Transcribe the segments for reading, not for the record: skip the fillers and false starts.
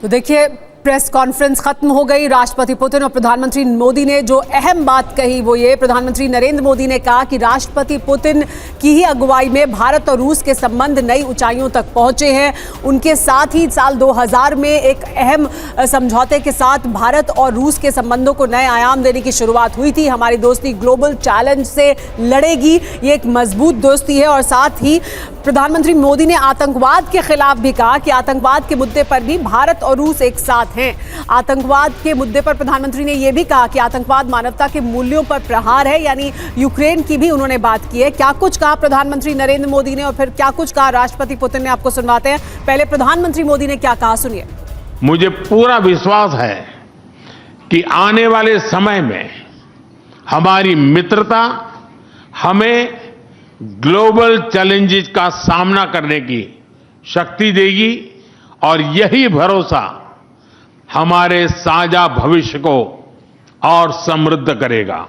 तो देखिए, press conference खत्म हो गई। राष्ट्रपति पुतिन और प्रधानमंत्री मोदी ने जो अहम बात कही वो ये, प्रधानमंत्री नरेंद्र मोदी ने कहा कि राष्ट्रपति पुतिन की ही अगुवाई में भारत और रूस के संबंध नई ऊंचाइयों तक पहुंचे हैं। उनके साथ ही साल 2000 में एक अहम समझौते के साथ भारत और रूस के संबंधों को नए आयाम देने की शुरुआत हुई थी। हमारी दोस्ती ग्लोबल चैलेंज से लड़ेगी, ये एक मजबूत दोस्ती है। और साथ ही प्रधानमंत्री मोदी ने आतंकवाद के खिलाफ भी कहा कि आतंकवाद के मुद्दे पर भी भारत और रूस एक साथ हैं। आतंकवाद के मुद्दे पर प्रधानमंत्री ने यह भी कहा कि आतंकवाद मानवता के मूल्यों पर प्रहार है, यानी यूक्रेन की भी उन्होंने बात की है। क्या कुछ कहा प्रधानमंत्री नरेंद्र मोदी ने और फिर क्या कुछ कहा राष्ट्रपति पुतिन ने, आपको सुनवाते हैं। पहले प्रधानमंत्री मोदी ने क्या कहा, सुनिए। मुझे पूरा विश्वास है कि आने वाले समय में हमारी मित्रता हमें ग्लोबल चैलेंजेस का सामना करने की शक्ति देगी और यही भरोसा हमारे साझा भविष्य को और समृद्ध करेगा।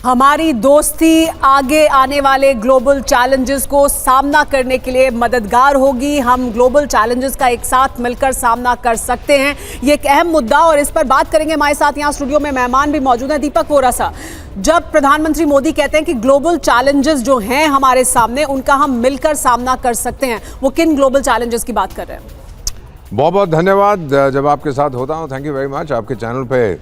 हमारी दोस्ती आगे आने वाले ग्लोबल चैलेंजेस को सामना करने के लिए मददगार होगी। हम ग्लोबल चैलेंजेस का एक साथ मिलकर सामना कर सकते हैं। ये एक अहम मुद्दा और इस पर बात करेंगे। हमारे साथ यहाँ स्टूडियो में मेहमान भी मौजूद हैं। दीपक वोरा साहब, जब प्रधानमंत्री मोदी कहते हैं कि ग्लोबल चैलेंजेस जो हैं हमारे सामने उनका हम मिलकर सामना कर सकते हैं, वो किन ग्लोबल चैलेंजेस की बात कर रहे हैं? बहुत बहुत धन्यवाद। जब आपके साथ होता हूँ, थैंक यू वेरी मच। आपके चैनल पे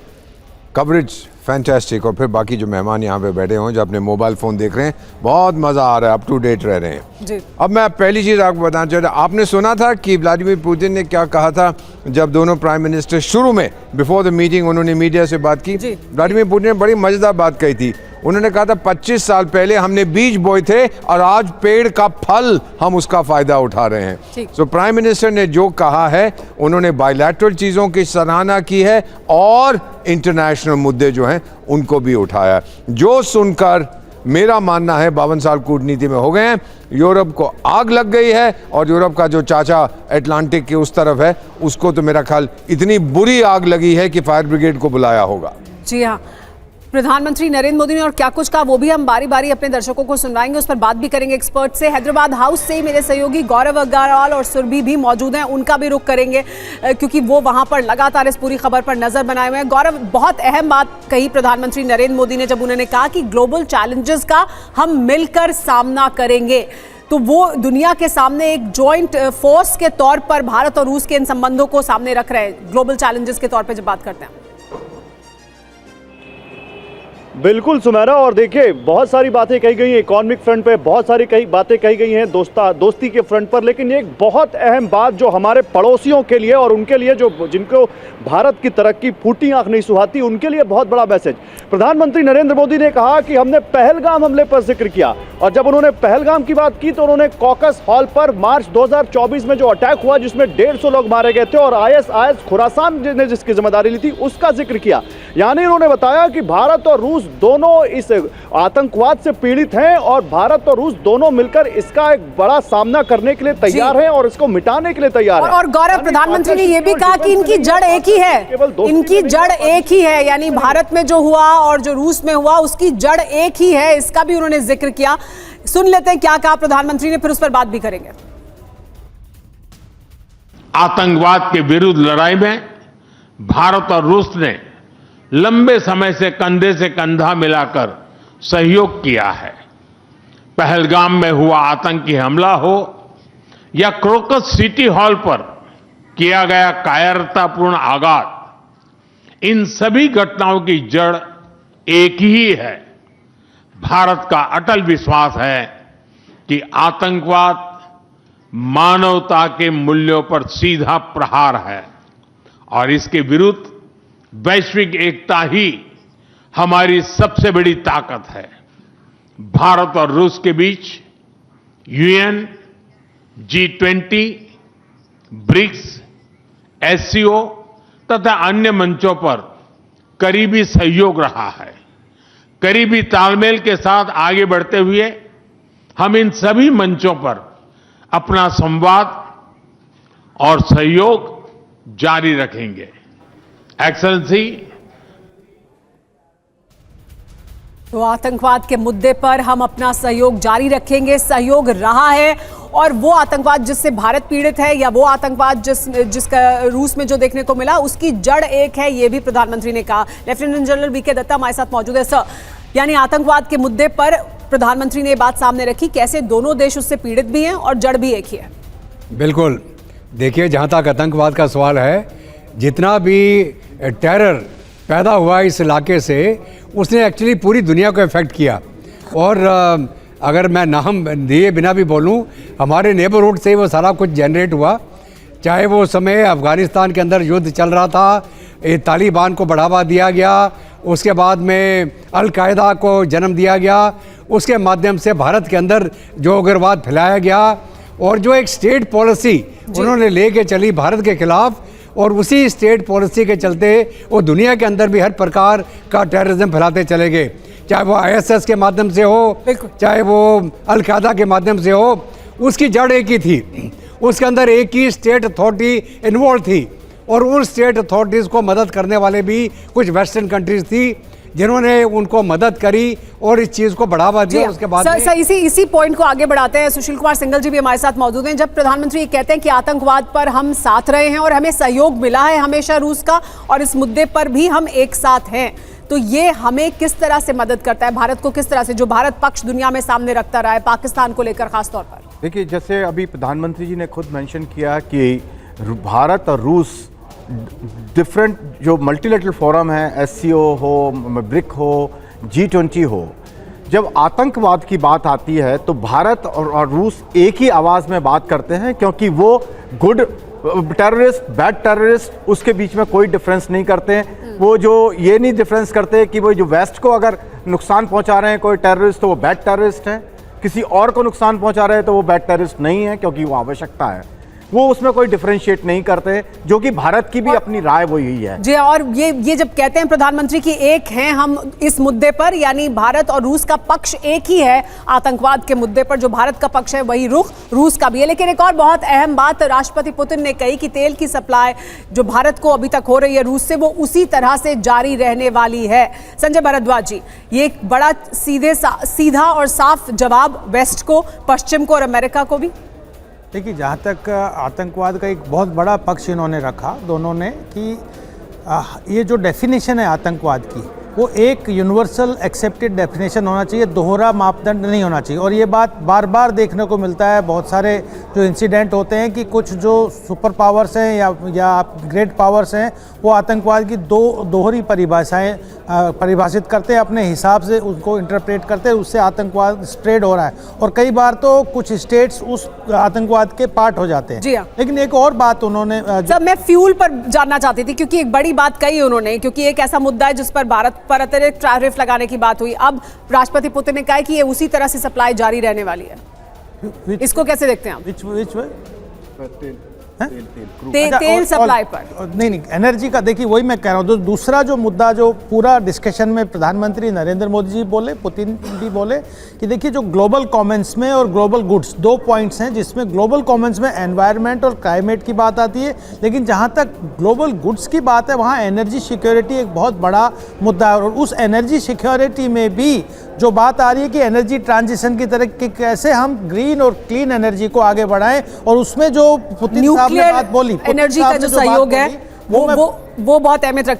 कवरेज फैंटास्टिक, और फिर बाकी जो मेहमान यहाँ पे बैठे हों जो अपने मोबाइल फ़ोन देख रहे हैं, बहुत मज़ा आ रहा है, अप टू डेट रह रहे हैं जी। अब मैं पहली चीज़ आपको बताना चाह रहा हूँ, आपने सुना था कि व्लादिमीर पुतिन ने क्या कहा था जब दोनों प्राइम मिनिस्टर शुरू में बिफोर द मीटिंग उन्होंने मीडिया से बात की। व्लादिमीर पुतिन ने बड़ी मज़ेदार बात कही थी। उन्होंने कहा था 25 साल पहले हमने बीज बोए थे और आज पेड़ का फल हम उसका फायदा उठा रहे हैं। सो प्राइम मिनिस्टर ने जो कहा है, उन्होंने बायलैटरल चीज़ों की सराहना की है और इंटरनेशनल मुद्दे जो हैं उनको भी उठाया। जो सुनकर मेरा मानना है 52 साल कूटनीति में हो गए हैं, यूरोप को आग लग गई है और यूरोप का जो चाचा अटलांटिक के उस तरफ है उसको तो मेरा ख्याल इतनी बुरी आग लगी है कि फायर ब्रिगेड को बुलाया होगा। जी हाँ, प्रधानमंत्री नरेंद्र मोदी ने और क्या कुछ कहा वो भी हम बारी बारी अपने दर्शकों को सुनवाएंगे, उस पर बात भी करेंगे एक्सपर्ट से। हैदराबाद हाउस से मेरे सहयोगी गौरव अग्रवाल और सुरभि भी मौजूद हैं, उनका भी रुख करेंगे क्योंकि वो वहां पर लगातार इस पूरी खबर पर नजर बनाए हुए हैं। गौरव, बहुत अहम बात कही प्रधानमंत्री नरेंद्र मोदी ने जब उन्होंने कहा कि ग्लोबल चैलेंजेस का हम मिलकर सामना करेंगे, तो वो दुनिया के सामने एक जॉइंट फोर्स के तौर पर भारत और रूस के इन संबंधों को सामने रख रहे हैं ग्लोबल चैलेंजेस के तौर पर जब बात करते हैं। बिल्कुल सुमेरा, और देखिए बहुत सारी बातें कही गई हैं इकोनॉमिक फ्रंट पे, बहुत सारी बातें कही गई हैं दोस्ती के फ्रंट पर, लेकिन एक बहुत अहम बात जो हमारे पड़ोसियों के लिए और उनके लिए जो जिनको भारत की तरक्की फूटी आंख नहीं सुहाती, उनके लिए बहुत बड़ा मैसेज। प्रधानमंत्री नरेंद्र मोदी ने कहा कि हमने पहलगाम हमले पर जिक्र किया, और जब उन्होंने पहलगाम की बात की तो उन्होंने कॉकस हॉल पर मार्च 2024 में जो अटैक हुआ जिसमें 150 लोग मारे गए थे और IS खुरासान ने जिसकी जिम्मेदारी ली थी उसका जिक्र किया। यानी उन्होंने बताया कि भारत और रूस दोनों इस आतंकवाद से पीड़ित हैं और भारत और रूस दोनों मिलकर इसका एक बड़ा सामना करने के लिए तैयार हैं और इसको मिटाने के लिए तैयार हैं। और गौरव, प्रधानमंत्री ने यह भी कहा कि इनकी जड़ एक ही है, इनकी जड़ एक ही है, यानी भारत में जो हुआ और जो रूस में हुआ उसकी जड़ एक ही है, इसका भी उन्होंने जिक्र किया। सुन लेते हैं क्या कहा प्रधानमंत्री ने, फिर उस पर बात भी करेंगे। आतंकवाद के विरुद्ध लड़ाई में भारत और रूस ने लंबे समय से कंधा मिलाकर सहयोग किया है। पहलगाम में हुआ आतंकी हमला हो या क्रोकस सिटी हॉल पर किया गया कायरतापूर्ण आघात, इन सभी घटनाओं की जड़ एक ही है। भारत का अटल विश्वास है कि आतंकवाद मानवता के मूल्यों पर सीधा प्रहार है और इसके विरुद्ध वैश्विक एकता ही हमारी सबसे बड़ी ताकत है। भारत और रूस के बीच UN, G20, ब्रिक्स, SCO तथा अन्य मंचों पर करीबी सहयोग रहा है। करीबी तालमेल के साथ आगे बढ़ते हुए हम इन सभी मंचों पर अपना संवाद और सहयोग जारी रखेंगे। एक्सेलेंसी, तो आतंकवाद के मुद्दे पर हम अपना सहयोग जारी रखेंगे, सहयोग रहा है, और वो आतंकवाद जिससे भारत पीड़ित है या वो आतंकवाद जिसका रूस में जो देखने को मिला उसकी जड़ एक है, ये भी प्रधानमंत्री ने कहा। लेफ्टिनेंट जनरल वीके दत्ता हमारे साथ मौजूद है। सर, यानी आतंकवाद के मुद्दे पर प्रधानमंत्री ने बात सामने रखी, कैसे दोनों देश उससे पीड़ित भी हैं और जड़ भी एक ही है। बिल्कुल, देखिए जहाँ तक आतंकवाद का सवाल है, जितना भी टेरर पैदा हुआ इस इलाके से उसने एक्चुअली पूरी दुनिया को इफ़ेक्ट किया। और अगर मैं नाम दिए बिना भी बोलूं, हमारे नेबरहुड से वो सारा कुछ जनरेट हुआ। चाहे वो समय अफ़गानिस्तान के अंदर युद्ध चल रहा था, तालिबान को बढ़ावा दिया गया, उसके बाद में अल-कायदा को जन्म दिया गया, उसके माध्यम से भारत के अंदर जो उग्रवाद फैलाया गया, और जो एक स्टेट पॉलिसी उन्होंने लेके चली भारत के खिलाफ, और उसी स्टेट पॉलिसी के चलते वो दुनिया के अंदर भी हर प्रकार का टेररिज्म फैलाते चले गए। चाहे वो ISS के माध्यम से हो, चाहे वो अल-कायदा के माध्यम से हो, उसकी जड़ एक ही थी। उसके अंदर एक ही स्टेट अथॉरिटी इन्वॉल्व थी, और उन स्टेट अथॉरिटीज़ को मदद करने वाले भी कुछ वेस्टर्न कंट्रीज़ थी जिन्होंने उनको मदद करी और इस चीज़ को बढ़ावा दिया। उसके बाद इसी पॉइंट को आगे बढ़ाते हैं। सुशील कुमार सिंघल जी भी हमारे साथ मौजूद हैं। जब प्रधानमंत्री ये कहते हैं कि आतंकवाद पर हम साथ रहे हैं और हमें सहयोग मिला है हमेशा रूस का, और इस मुद्दे पर भी हम एक साथ हैं, तो ये हमें किस तरह से मदद करता है, भारत को किस तरह से, जो भारत पक्ष दुनिया में सामने रखता रहा है पाकिस्तान को लेकर खासतौर पर? देखिए, जैसे अभी प्रधानमंत्री जी ने खुद मेंशन किया कि भारत और रूस डिफरेंट जो मल्टीलेटरल फोरम है, SCO हो, ब्रिक हो, G20 हो, जब आतंकवाद की बात आती है तो भारत और रूस एक ही आवाज़ में बात करते हैं, क्योंकि वो गुड टेररिस्ट, बैड टेररिस्ट, उसके बीच में कोई डिफरेंस नहीं करते हैं। वो जो ये नहीं डिफरेंस करते कि वो जो वेस्ट को अगर नुकसान पहुंचा रहे हैं कोई टेररिस्ट तो वो बैड टेररिस्ट है, किसी और को नुकसान पहुंचा रहे हैं तो वो बैड टेररिस्ट नहीं है, क्योंकि वो आवश्यकता है। वो उसमें कोई डिफरेंशिएट नहीं करते, जो कि भारत की भी अपनी राय वो यही है जी। और ये जब कहते हैं प्रधानमंत्री की एक हैं हम इस मुद्दे पर, यानी भारत और रूस का पक्ष एक ही है आतंकवाद के मुद्दे पर, जो भारत का पक्ष है वही रुख रूस का भी है। लेकिन एक और बहुत अहम बात राष्ट्रपति पुतिन ने कही कि तेल की सप्लाई जो भारत को अभी तक हो रही है रूस से, वो उसी तरह से जारी रहने वाली है। संजय भारद्वाज जी, ये एक बड़ा सीधा और साफ जवाब वेस्ट को, पश्चिम को और अमेरिका को भी। देखिए, जहाँ तक आतंकवाद का एक बहुत बड़ा पक्ष इन्होंने रखा दोनों ने, कि ये जो डेफिनेशन है आतंकवाद की, वो एक यूनिवर्सल एक्सेप्टेड डेफिनेशन होना चाहिए, दोहरा मापदंड नहीं होना चाहिए। और ये बात बार बार देखने को मिलता है, बहुत सारे जो इंसिडेंट होते हैं कि कुछ जो सुपर पावर्स हैं या ग्रेट पावर्स हैं, वो आतंकवाद की दोहरी परिभाषाएं परिभाषित करते हैं, अपने हिसाब से उसको इंटरप्रेट करते हैं, उससे आतंकवाद स्प्रेड हो रहा है। और कई बार तो कुछ स्टेट्स उस आतंकवाद के पार्ट हो जाते हैं। जी हाँ। लेकिन एक और बात उन्होंने सर, मैं फ्यूल पर जानना चाहती थी, क्योंकि एक बड़ी बात कही उन्होंने, क्योंकि एक ऐसा मुद्दा है जिस पर भारत पर अतिरिक्त टैरिफ लगाने की बात हुई। अब राष्ट्रपति पुतिन ने कहा कि ये उसी तरह से सप्लाई जारी रहने वाली है। इसको कैसे देखते हैं आप? तेल सप्लाई पर नहीं, एनर्जी का देखिए, वही मैं कह रहा हूँ। दूसरा जो मुद्दा जो पूरा डिस्कशन में प्रधानमंत्री नरेंद्र मोदी जी बोले, पुतिन भी बोले कि देखिए, जो ग्लोबल कॉमन्स में और ग्लोबल गुड्स, दो पॉइंट्स हैं जिसमें ग्लोबल कॉमन्स में एनवायरनमेंट और क्लाइमेट की बात आती है, लेकिन जहाँ तक ग्लोबल गुड्स की बात है वहाँ एनर्जी सिक्योरिटी एक बहुत बड़ा मुद्दा है। और उस एनर्जी सिक्योरिटी में भी जो बात आ रही है कि एनर्जी ट्रांजिशन की तरह कि कैसे हम ग्रीन और क्लीन एनर्जी को आगे बढ़ाएं, और उसमें जो पुतिन साहब ने बात बोली, एनर्जी का जो सहयोग है वो बहुत अहमियत रखता है।